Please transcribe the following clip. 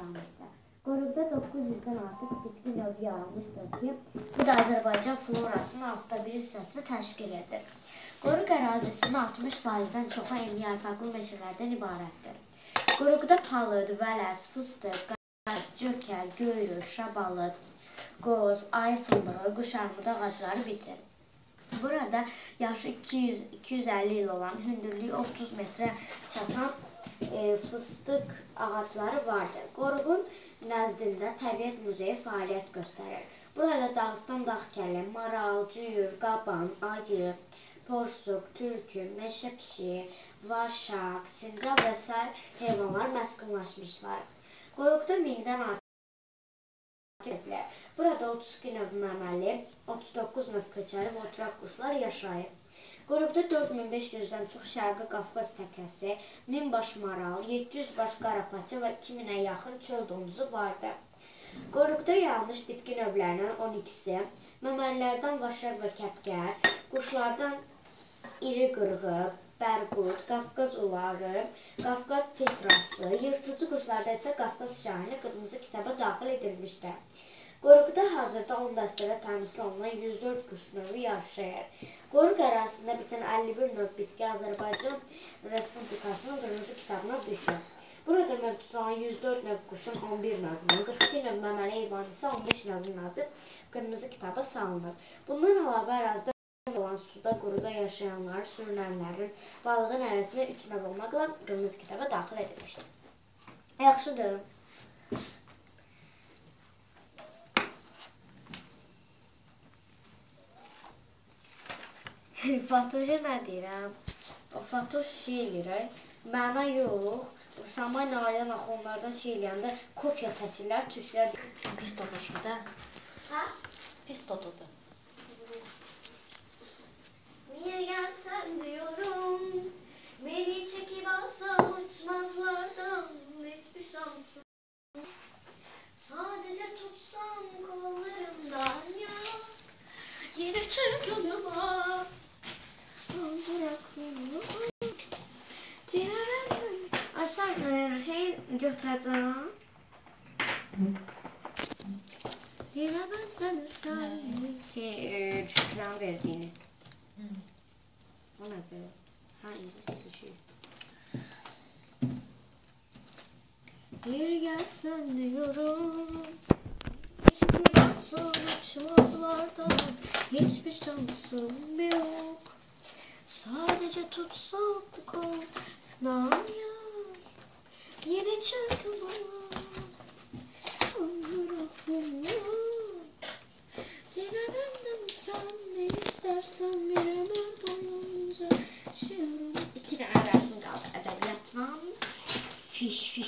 sahəmizdə. Qoruqda 900-dən artıq bitki növü yaranmışdır ki, bu da Azərbaycan florasının altta bir hissəsini təşkil edir. Qoruq ərazisinin 60%-dən çoxu enli yarpaqlı meşələrdən ibarətdir. Qoruqda palıd, vələs, fıstıq, qarpız, cökə, göyrü, şabalıd, qoz, ay fındığı, quşarmudu ağacları bitir. Burada yaşı 200-250 il olan, hündürlüyü 30 metrə çatan fıstıq ağacları vardır. Qoruğun nəzdində təbiət muzeyi fəaliyyət göstərir. Burada Dağıstan dağ kəllə, maral, cüyür, qaban, ayı, porsuq, tülkü, meşə pişiyi, vaşaq, sincab və sair heyvanlar məskunlaşmışlar. Qoruqda 1000-dən artıq edilir. Burada 32 növ məməli, 39 növ köçəri və oturaq quşlar yaşayır. Qoruqda 4500-dən çox Şərqi Qafqaz təkəsi, 1000 baş maral, 700 baş qarapaça və 2000-ə yaxın çöl domuzu vardır. Qoruqda yayılmış bitki növlərinin 12-si, məməlilərdən vaşaq və kəpkər, quşlardan iri qırğı, bərqud, Qafqaz uları, Qafqaz tetrası, yırtıcı quşlarda isə Qafqaz şahini qırmızı kitaba daxil edilmişdir. Qoruqda hazırda 10 dəstədə təmsil olunan 104 quş növü yaşayır. Qoruq ərazisində bitən 51 növ bitki Azərbaycan Respublikasının qırmızı kitabına düşür. Burada mövcud olan 104 növ quşun 11 növünün, 42 növ məməli heyvan isə 15 növünün adı qırmızı kitaba salınır. Bundan əlavə ərazidə olan suda, quruda yaşayanlar, sürünənlərin, balığın ərazisində 3 növ olmaqla qırmızı kitaba daxil edilmişdir. Yaxşıdır. Fatoşa nə deyirəm? O Fatoş şey eləyir, məna yox. O Samay Nalan axı onlardan şey eləyəndə kopya çəkirlər, türklər deyir. Pis totoşu da. Hə? Pis totodu. Niyə gəlsən diyorum, beni çəkib alsam uçmazlardan hiçbir şansım. Sadece tutsam kollarımdan ya, yine çırpınıma. Aşağı şey götüreceğim. Yine benden sen şey şükran verdiğini. O ne be? Hangisi şey? Bir gelsen diyorum, hiçbir şansım uçmazlardan hiçbir şansım yok. Sadece tutsam kolundan ya, yine çırpınma. Yine benden sen ne istersen bir ömür boyunca şiirim. İki tane dersim kaldı edebiyattan. Fiş.